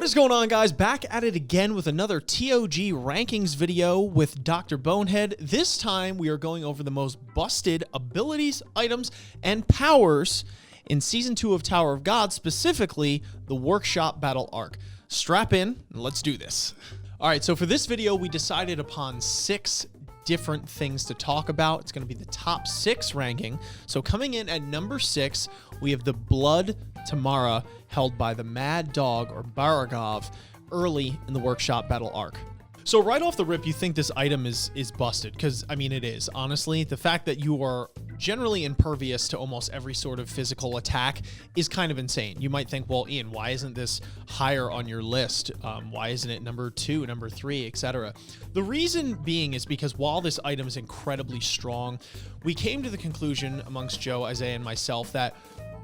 What is going on, guys? Back at it again with another ToG rankings video with Dr. Bonehead. This time we are going over the most busted abilities, items, and powers in Season 2 of Tower of God, specifically the Workshop Battle Arc. Strap in and let's do this. All right, so for this video, we decided upon 6 different things to talk about. It's going to be the top 6 ranking. So coming in at number 6, we have the Blood Tamara, held by the Mad Dog or Baragov early in the Workshop Battle Arc. So right off the rip, you think this item is busted, because I mean it is. Honestly, the fact that you are generally impervious to almost every sort of physical attack is kind of insane. You might think, well, Ian, why isn't this higher on your list? Why isn't it number 2, number 3, etc.? The reason being is because while this item is incredibly strong, we came to the conclusion amongst Joe, Isaiah, and myself that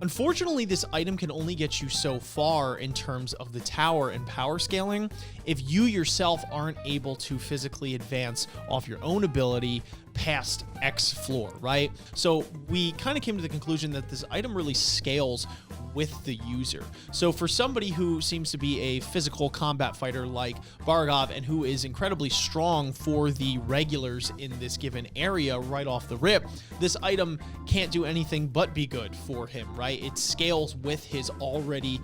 unfortunately, this item can only get you so far in terms of the tower and power scaling if you yourself aren't able to physically advance off your own ability past X floor, right? So we kind of came to the conclusion that this item really scales with the user. So for somebody who seems to be a physical combat fighter like Baragov and who is incredibly strong for the regulars in this given area right off the rip, this item can't do anything but be good for him, right? It scales with his already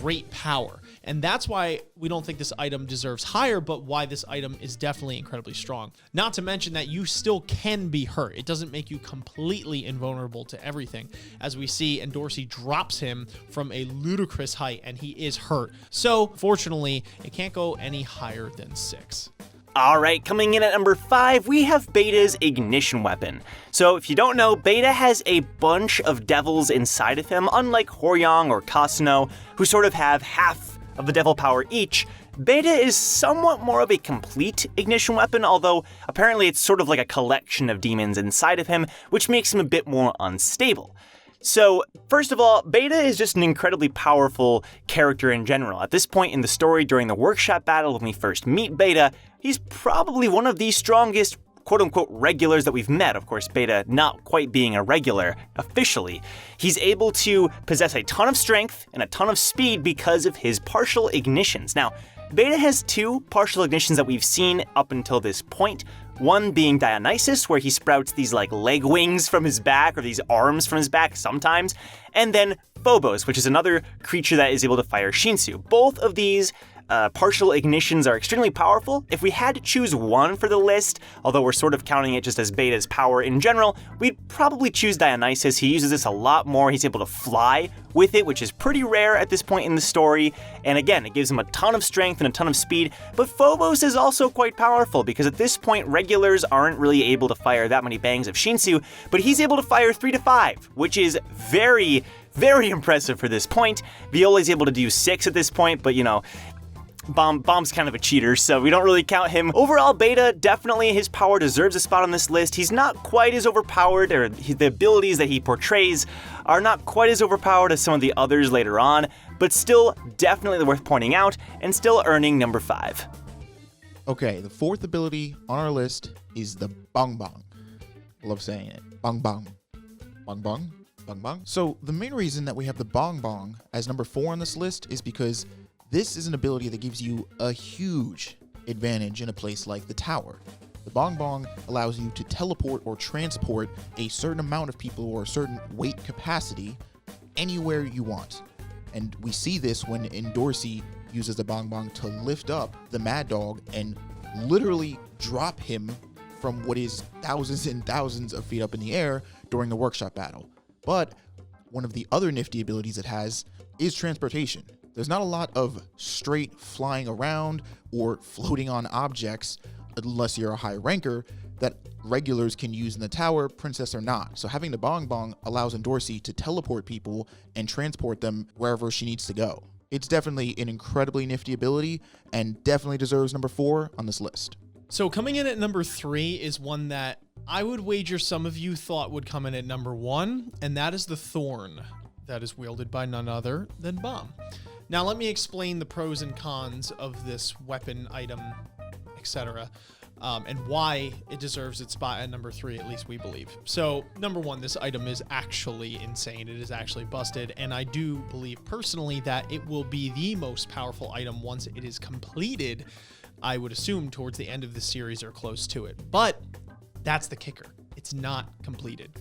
great power. And that's why we don't think this item deserves higher, but why this item is definitely incredibly strong. Not to mention that you still can be hurt. It doesn't make you completely invulnerable to everything. As we see, and Dorsey drops him from a ludicrous height and he is hurt. So fortunately, it can't go any higher than 6. All right, coming in at number 5, we have Beta's ignition weapon. So if you don't know, Beta has a bunch of devils inside of him, unlike Hwoarang or Kasuno, who sort of have half of the devil power each. Beta is somewhat more of a complete ignition weapon, although apparently it's sort of like a collection of demons inside of him, which makes him a bit more unstable. So, first of all, Beta is just an incredibly powerful character in general. At this point in the story, during the workshop battle, when we first meet Beta, he's probably one of the strongest quote-unquote regulars that we've met. Of course, Beta not quite being a regular officially. He's able to possess a ton of strength and a ton of speed because of his partial ignitions. Now, Beta has 2 partial ignitions that we've seen up until this point. One being Dionysus, where he sprouts these like leg wings from his back or these arms from his back sometimes. And then Phobos, which is another creature that is able to fire Shinsu. Both of these partial ignitions are extremely powerful. If we had to choose one for the list, although we're sort of counting it just as Beta's power in general, we'd probably choose Dionysus. He uses this a lot more. He's able to fly with it, which is pretty rare at this point in the story. And again, it gives him a ton of strength and a ton of speed. But Phobos is also quite powerful because at this point, regulars aren't really able to fire that many bangs of Shinsu, but he's able to fire 3 to 5, which is very, very impressive for this point. Viola's able to do 6 at this point, but you know, Bomb's kind of a cheater, so we don't really count him. Overall, Beta, definitely his power deserves a spot on this list. He's not quite as overpowered, or the abilities that he portrays are not quite as overpowered as some of the others later on, but still definitely worth pointing out, and still earning number 5. Okay, the 4th ability on our list is the Bong Bong. I love saying it. Bong Bong. Bong Bong. Bong Bong. So the main reason that we have the Bong Bong as number 4 on this list is because this is an ability that gives you a huge advantage in a place like the tower. The Bong Bong allows you to teleport or transport a certain amount of people or a certain weight capacity anywhere you want. And we see this when Dorsey uses the Bong Bong to lift up the Mad Dog and literally drop him from what is thousands and thousands of feet up in the air during the workshop battle. But one of the other nifty abilities it has is transportation. There's not a lot of straight flying around or floating on objects, unless you're a high ranker, that regulars can use in the tower, princess or not. So having the Bong Bong allows Dorsey to teleport people and transport them wherever she needs to go. It's definitely an incredibly nifty ability and definitely deserves number 4 on this list. So coming in at number 3 is one that I would wager some of you thought would come in at number 1, and that is the Thorn, that is wielded by none other than Bomb. Now let me explain the pros and cons of this weapon, item, etc. and why it deserves its spot at number 3, at least we believe. So, number 1, this item is actually insane. It is actually busted, and I do believe personally that it will be the most powerful item once it is completed, I would assume towards the end of the series or close to it. But that's the kicker. It's not completed.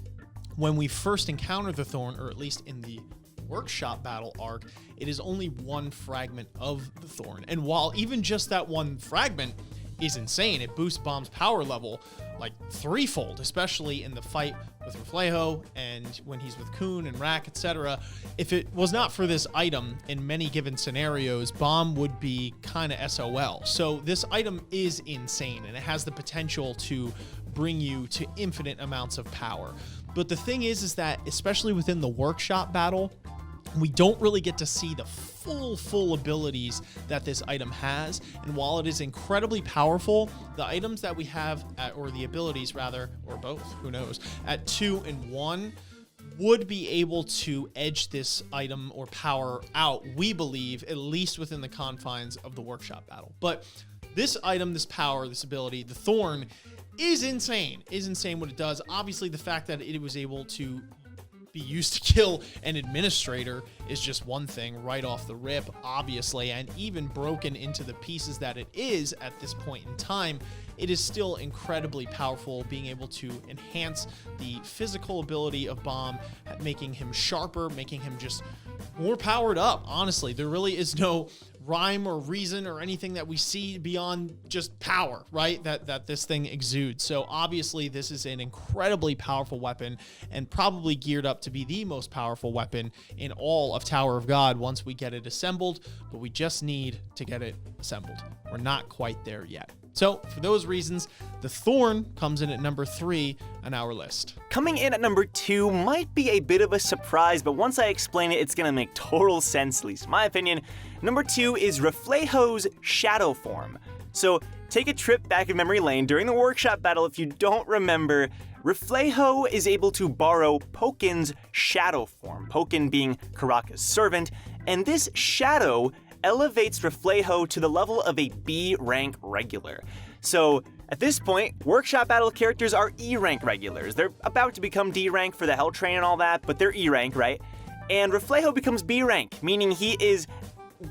When we first encounter the Thorn, or at least in the workshop battle arc, it is only one fragment of the Thorn. And while even just that one fragment is insane, it boosts Bomb's power level like 3-fold, especially in the fight with Reflejo and when he's with Kun and Rack, etc. If it was not for this item, in many given scenarios, Bomb would be kind of SOL. So this item is insane, and it has the potential to bring you to infinite amounts of power. But the thing is that, especially within the workshop battle, we don't really get to see the full abilities that this item has. And while it is incredibly powerful, the items that we have, or the abilities rather, or both, who knows, at 2 and 1 would be able to edge this item or power out, we believe, at least within the confines of the workshop battle. But this item, this power, this ability, the Thorn, is insane what it does. Obviously, the fact that it was able to be used to kill an administrator is just one thing right off the rip, obviously, and even broken into the pieces that it is at this point in time, it is still incredibly powerful, being able to enhance the physical ability of Bomb, making him sharper, making him just more powered up. Honestly, there really is no rhyme or reason or anything that we see beyond just power, right? That this thing exudes. So obviously this is an incredibly powerful weapon, and probably geared up to be the most powerful weapon in all of Tower of God once we get it assembled, but we just need to get it assembled. We're not quite there yet. So for those reasons, the Thorn comes in at number 3 on our list. Coming in at number 2 might be a bit of a surprise, but once I explain it, it's gonna make total sense, at least in my opinion. Number 2 is Reflejo's shadow form. So take a trip back in memory lane. During the workshop battle, if you don't remember, Reflejo is able to borrow Pokin's shadow form, Pokin being Karaka's servant, and this shadow elevates Reflejo to the level of a B rank regular. So at this point, workshop battle characters are E rank regulars. They're about to become D rank for the Hell Train and all that, but they're E rank, right? And Reflejo becomes B rank, meaning he is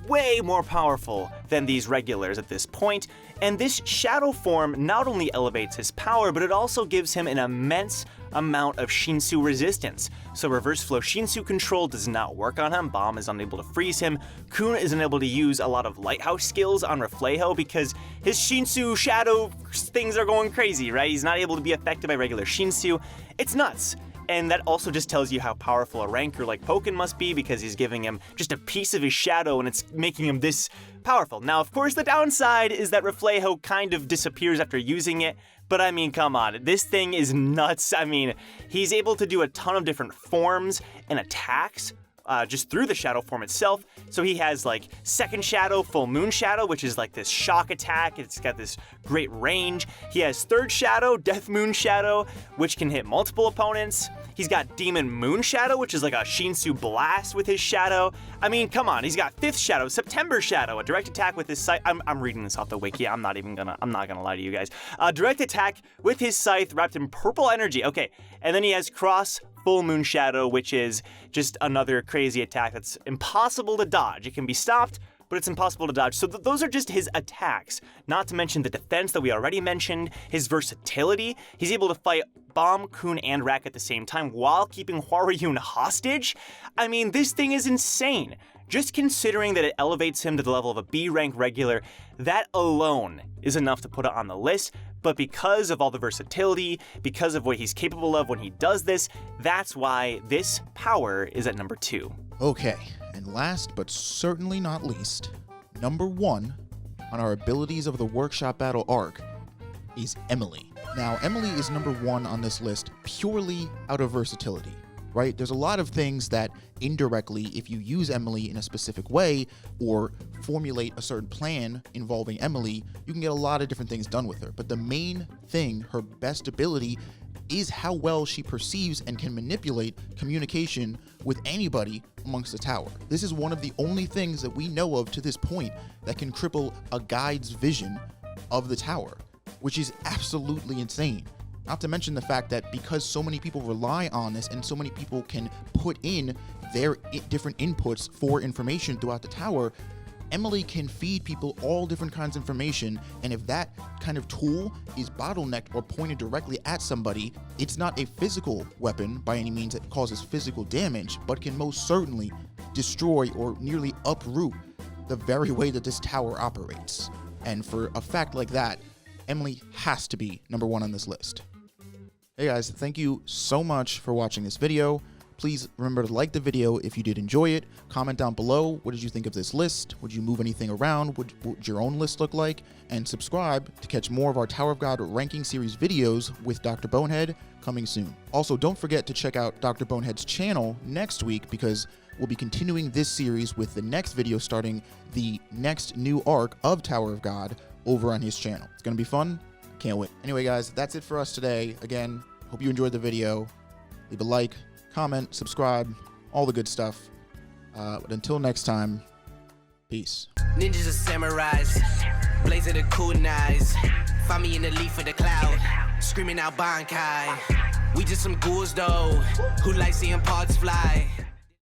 way more powerful than these regulars at this point, and this shadow form not only elevates his power, but it also gives him an immense amount of Shinsu resistance. So reverse flow Shinsu control does not work on him, Bomb is unable to freeze him, Kun is unable to use a lot of lighthouse skills on Reflejo because his Shinsu shadow things are going crazy, right? He's not able to be affected by regular Shinsu. It's nuts. And that also just tells you how powerful a ranker like Pokin must be, because he's giving him just a piece of his shadow and it's making him this powerful. Now, of course, the downside is that Reflejo kind of disappears after using it, but I mean, come on, this thing is nuts. I mean, he's able to do a ton of different forms and attacks just through the shadow form itself. So he has like second shadow, full moon shadow, which is like this shock attack. It's got this great range. He has third shadow, death moon shadow, which can hit multiple opponents. He's got demon moon shadow, which is like a Shinsu blast with his shadow. I mean, come on, he's got fifth shadow, September shadow, a direct attack with his scythe. I'm reading this off the wiki. I'm not gonna lie to you guys. Direct attack with his scythe wrapped in purple energy. Okay, and then he has cross full moon shadow, which is just another crazy attack that's impossible to dodge. It can be stopped, but it's impossible to dodge. So those are just his attacks, not to mention the defense that we already mentioned, his versatility. He's able to fight Bomb, Kun, and Rack at the same time while keeping Hwaryun hostage. I mean, this thing is insane. Just considering that it elevates him to the level of a B rank regular, that alone is enough to put it on the list. But because of all the versatility, because of what he's capable of when he does this, that's why this power is at number 2. Okay, and last but certainly not least, number 1 on our abilities of the workshop battle arc is Emily. Now, Emily is number 1 on this list purely out of versatility, right? There's a lot of things that indirectly, if you use Emily in a specific way or formulate a certain plan involving Emily, you can get a lot of different things done with her. But the main thing, her best ability, is how well she perceives and can manipulate communication with anybody amongst the tower. This is one of the only things that we know of to this point that can cripple a guide's vision of the tower. which is absolutely insane. Not to mention the fact that because so many people rely on this and so many people can put in their different inputs for information throughout the tower, Emily can feed people all different kinds of information, and if that kind of tool is bottlenecked or pointed directly at somebody, it's not a physical weapon by any means that causes physical damage, but can most certainly destroy or nearly uproot the very way that this tower operates. And for a fact like that, Emily has to be number one on this list. Hey guys, thank you so much for watching this video. Please remember to like the video if you did enjoy it. Comment down below, what did you think of this list? Would you move anything around? What would your own list look like? And subscribe to catch more of our Tower of God ranking series videos with Dr. Bonehead coming soon. Also, don't forget to check out Dr. Bonehead's channel next week because we'll be continuing this series with the next video starting the next new arc of Tower of God over on his channel. It's going to be fun. Can't wait. Anyway, guys, that's it for us today. Again, hope you enjoyed the video. Leave a like, comment, subscribe, all the good stuff. But until next time, peace. Ninjas and samurais, blazing the kunais. Find me in the leaf of the cloud, screaming out Bankai. We just some ghouls though, who like seeing parts fly.